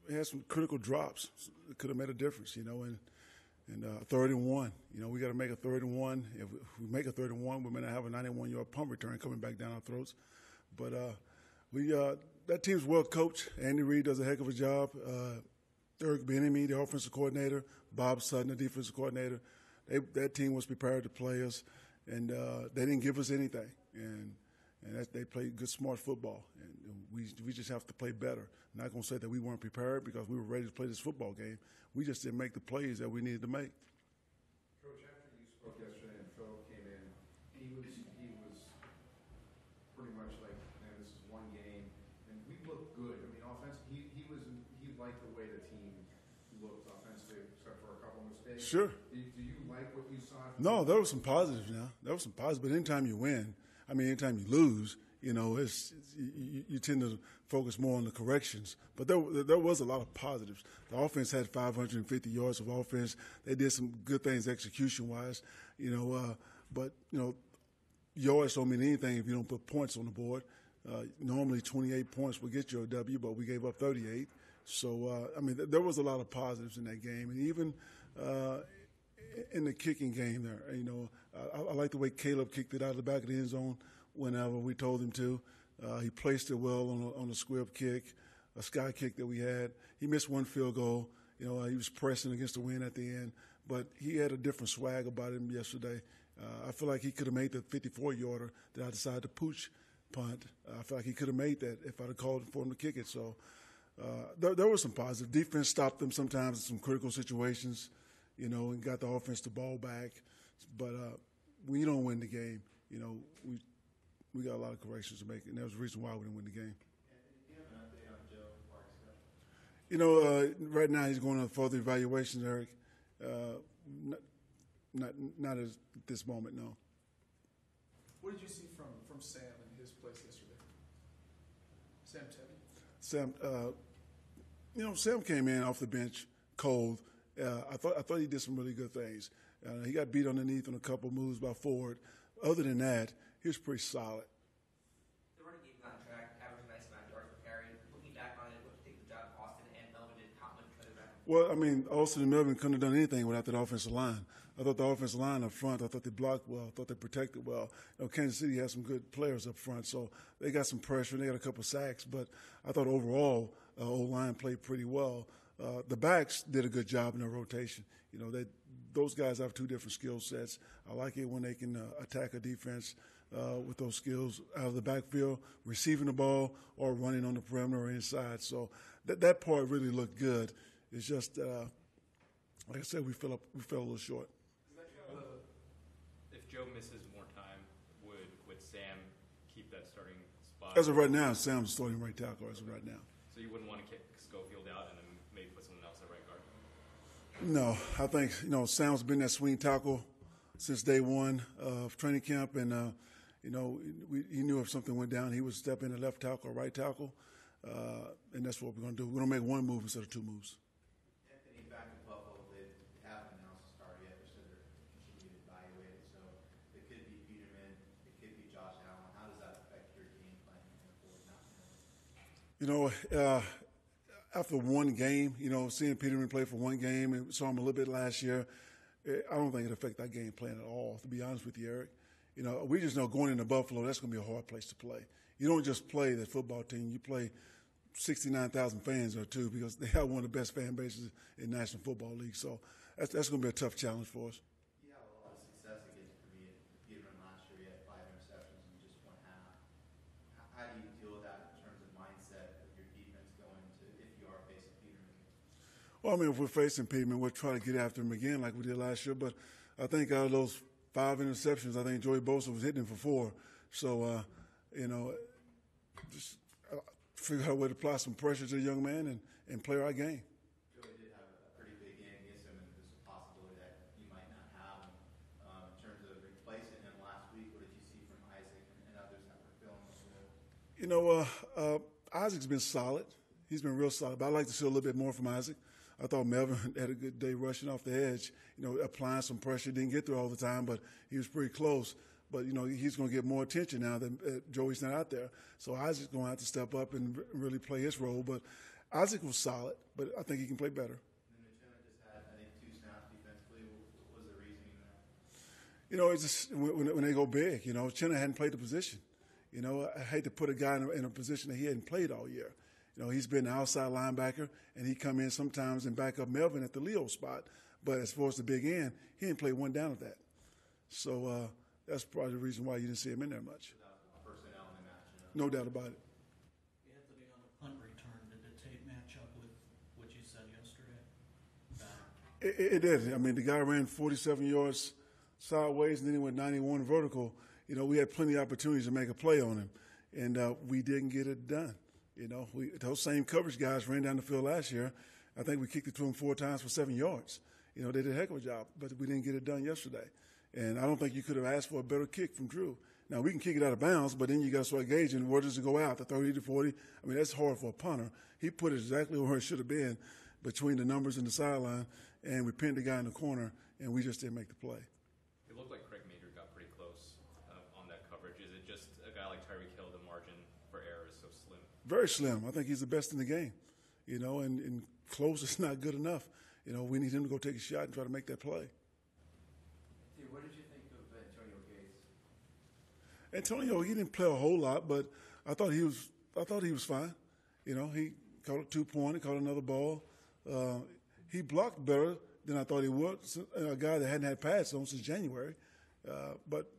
we had some critical drops. It could have made a difference, and 3rd and 1. We got to make a 3rd and 1. If we make a 3rd and 1, we may not have a 91-yard punt return coming back down our throats. But that team's well coached. Andy Reid does a heck of a job. Eric Bieniemy, the offensive coordinator, Bob Sutton, the defensive coordinator. That team was prepared to play us, and they didn't give us anything. And they played good, smart football. And we just have to play better. I'm not going to say that we weren't prepared because we were ready to play this football game. We just didn't make the plays that we needed to make. Coach, after you spoke yesterday and Phil came in, he was pretty much like, man, this is one game, and we looked good. I mean, offense, he liked the way the team looked offensively, except for a couple of mistakes. Sure. Do you like what you saw? No, there were some positives now. There were some positives, but anytime you win, anytime you lose, you tend to focus more on the corrections. But there was a lot of positives. The offense had 550 yards of offense. They did some good things execution-wise, but yards don't mean anything if you don't put points on the board. Normally 28 points will get you a W, but we gave up 38. So, there was a lot of positives in that game. And even in the kicking game there, I like the way Caleb kicked it out of the back of the end zone whenever we told him to. He placed it well on a squib kick, a sky kick that we had. He missed one field goal. He was pressing against the wind at the end. But he had a different swag about him yesterday. I feel like he could have made the 54-yarder that I decided to pooch punt. I feel like he could have made that if I'd have called for him to kick it. So there was some positive. Defense stopped them sometimes in some critical situations, and got the offense the ball back. But when you don't win the game, we got a lot of corrections to make, and that was the reason why we didn't win the game. Do you have an update on Joe Clark's Right now he's going on further evaluations, Eric. Not at this moment, no. What did you see from Sam in his place yesterday? Sam Teddy? Sam came in off the bench cold. I thought he did some really good things. He got beat underneath on a couple moves by Ford. Other than that, he was pretty solid. The running game got on track, averaged a nice amount of yards per carry. Looking back on it, what do you think the job Austin and Melvin did? How much could have been? Well, Austin and Melvin couldn't have done anything without that offensive line. I thought the offensive line up front, I thought they blocked well. I thought they protected well. Kansas City has some good players up front, so they got some pressure and they got a couple sacks. But I thought overall, O-line played pretty well. The backs did a good job in their rotation. Those guys have two different skill sets. I like it when they can attack a defense with those skills out of the backfield, receiving the ball or running on the perimeter or inside. So that part really looked good. It's just, like I said, we fell a little short. If Joe misses more time, would Sam keep that starting spot? As of right now, Sam's starting right tackle as of right now. So you wouldn't want to kick Schofield out and then maybe put someone else at right guard? No, I think Sam's been that swing tackle since day one of training camp, and he knew if something went down, he would step in at left tackle or right tackle, and that's what we're going to do. We're going to make one move instead of two moves. Anthony, back in Buffalo, they haven't announced the start yet. They said they're continuing to evaluate it. So it could be Peterman, it could be Josh Allen. How does that affect your game plan going forward? After one game, seeing Peterman play for one game and saw him a little bit last year, I don't think it affected that game plan at all, to be honest with you, Eric. We just know going into Buffalo, that's going to be a hard place to play. You don't just play that football team. You play 69,000 fans there, too, because they have one of the best fan bases in National Football League. So that's going to be a tough challenge for us. You had a lot of success against Peterman last year. You had 5 interceptions in just one half. How do you deal with that in terms of mindset of your defense going to if you are facing Peterman? Well, if we're facing Peterman, we'll try to get after him again like we did last year. But I think out of those 5 interceptions, I think Joey Bosa was hitting him for 4. So, just figure out a way to apply some pressure to the young man and play our game. Joey did have a pretty big game against him, and there's a possibility that you might not have him. In terms of replacing him last week, what did you see from Isaac and others that were filling the role? Isaac's been solid. He's been real solid, but I'd like to see a little bit more from Isaac. I thought Melvin had a good day rushing off the edge, applying some pressure. Didn't get there all the time, but he was pretty close. But, he's going to get more attention now that Joey's not out there. So Isaac's going to have to step up and really play his role. But Isaac was solid, but I think he can play better. And then Chenna just had, I think, 2 snaps defensively. What was the reasoning there? It's just when they go big, Chenna hadn't played the position. I hate to put a guy in a position that he hadn't played all year. He's been an outside linebacker, and he come in sometimes and back up Melvin at the Leo spot. But as far as the big end, he didn't play one down at that. So that's probably the reason why you didn't see him in there much. Personnel in the match. No doubt about it. Anthony, on the punt return, did the tape match up with what you said yesterday? It did. I mean, the guy ran 47 yards sideways, and then he went 91 vertical. We had plenty of opportunities to make a play on him, and we didn't get it done. Those same coverage guys ran down the field last year. I think we kicked it to them 4 times for 7 yards. They did a heck of a job, but we didn't get it done yesterday. And I don't think you could have asked for a better kick from Drew. Now, we can kick it out of bounds, but then you got to start gauging where does it go out, the 30 to 40. I mean, that's hard for a punter. He put it exactly where it should have been between the numbers and the sideline, and we pinned the guy in the corner, and we just didn't make the play. It looked like Craig Mater got pretty close on that coverage. Is it just a guy like Tyreek Hill, the margin for error is so slim? Very slim. I think he's the best in the game, and close is not good enough. We need him to go take a shot and try to make that play. What did you think of Antonio Gates? Antonio, he didn't play a whole lot, but I thought he was fine. He caught a 2-pointer, caught another ball. He blocked better than I thought he would. A guy that hadn't had pads on since January, but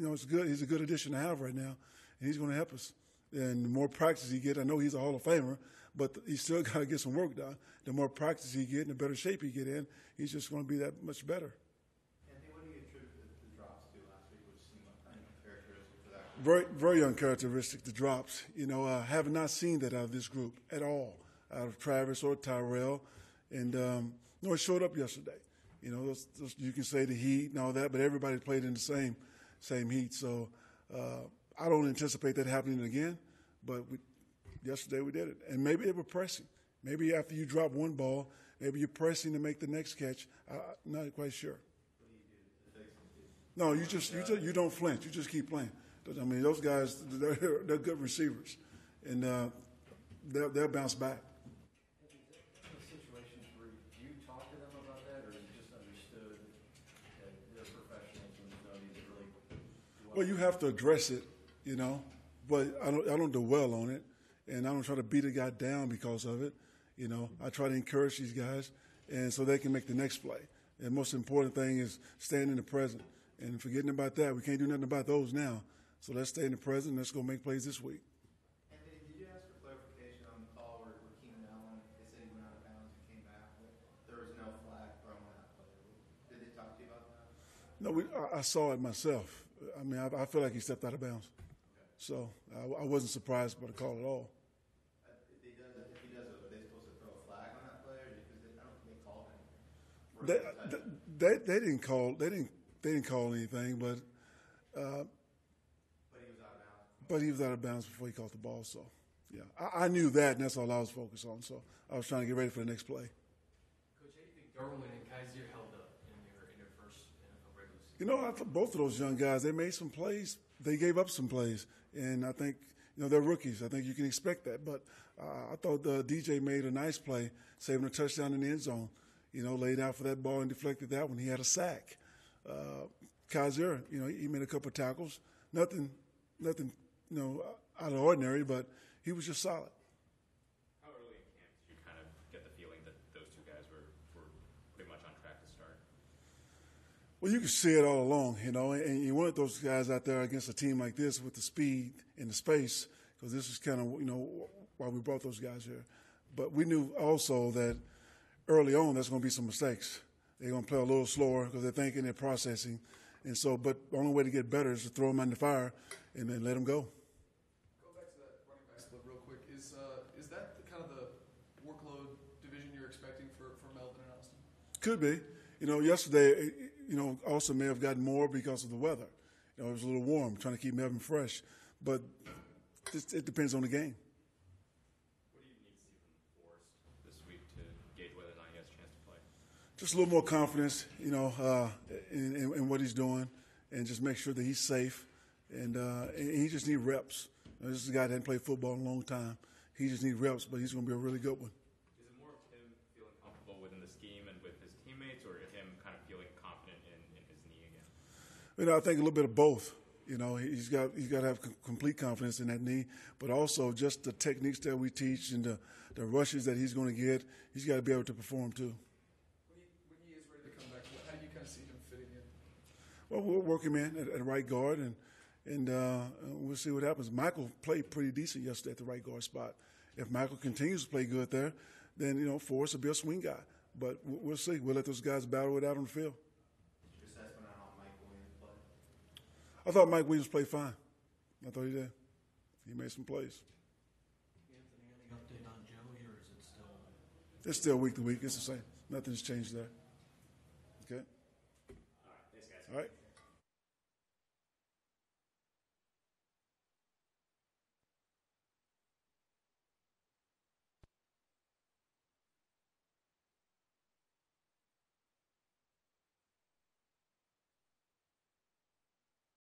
it's good. He's a good addition to have right now, and he's going to help us. And the more practice he gets, I know he's a Hall of Famer, but he's still got to get some work done. The more practice he gets, and the better shape he get in, he's just going to be that much better. Anthony, what do you attribute the drops to last week, which seemed uncharacteristic for that? Very, very uncharacteristic, the drops. Have not seen that out of this group at all, out of Travis or Tyrell. And, it showed up yesterday. Those, you can say the heat and all that, but everybody played in the same heat. So I don't anticipate that happening again, but yesterday we did it. And maybe they were pressing. Maybe after you drop one ball, maybe you're pressing to make the next catch. I'm not quite sure. No, you don't flinch. You just keep playing. I mean, those guys, they're good receivers, and they'll bounce back. Situations where you talk to them about that, or you just understood that they're professionals and these really. Well, you have to address it, but I don't dwell on it, and I don't try to beat a guy down because of it. I try to encourage these guys, and so they can make the next play. And most important thing is staying in the present and forgetting about that. We can't do nothing about those now. So let's stay in the present. Let's go make plays this week. Anthony, did you ask for clarification on the call where Keenan Allen, they said he went out of bounds and came back, but there was no flag thrown on that play? Did they talk to you about that? No, I saw it myself. I mean, I feel like he stepped out of bounds. Okay. So I wasn't surprised by the call at all. If he does, are they supposed to throw a flag on that play, or because I don't think they called anything? They didn't call. They didn't call anything, but he was out of bounds before he caught the ball. So, yeah, I knew that, and that's all I was focused on. So I was trying to get ready for the next play. Coach, how do you think Darwin and Kaiser held up in your first NFL regular season? I thought both of those young guys, they made some plays. They gave up some plays, and I think they're rookies. I think you can expect that. But I thought DJ made a nice play, saving a touchdown in the end zone. Laid out for that ball and deflected that one. He had a sack. Kaiser, he made a couple of tackles. Nothing, out of the ordinary, but he was just solid. How early in camp did you kind of get the feeling that those two guys were pretty much on track to start? Well, you could see it all along, and you want those guys out there against a team like this with the speed and the space, because this is kind of, why we brought those guys here. But we knew also that early on there's going to be some mistakes. They're going to play a little slower because they're thinking, they're processing. And so, but the only way to get better is to throw them in the fire and then let them go. Go back to that running back split real quick. Is that kind of the workload division you're expecting for Melvin and Austin? Could be. Yesterday, Austin may have gotten more because of the weather. It was a little warm, trying to keep Melvin fresh. But it depends on the game. What do you need to see from Forrest this week to gauge whether or not he has a chance to play? Just a little more confidence, in what he's doing, and just make sure that he's safe. And he just needs reps. This is a guy that hasn't played football in a long time. He just needs reps, but he's going to be a really good one. Is it more of him feeling comfortable within the scheme and with his teammates, or him kind of feeling confident in his knee again? You know, I think a little bit of both. You know, he's got to have complete confidence in that knee, but also just the techniques that we teach and the rushes that he's going to get. He's got to be able to perform too. When he is ready to come back, how do you kind of see him fitting in? Well, we'll work him in at right guard, and we'll see what happens. Michael played pretty decent yesterday at the right guard spot. If Michael continues to play good there, then, you know, Forrest will be a swing guy. But we'll see. We'll let those guys battle it out on the field. Your assessment on how Mike Williams played? I thought Mike Williams played fine. I thought he did. He made some plays. Anthony, any update on Joey, or is it still? It's still week to week. It's the same. Nothing's changed there. Okay? All right, thanks, guys. All right.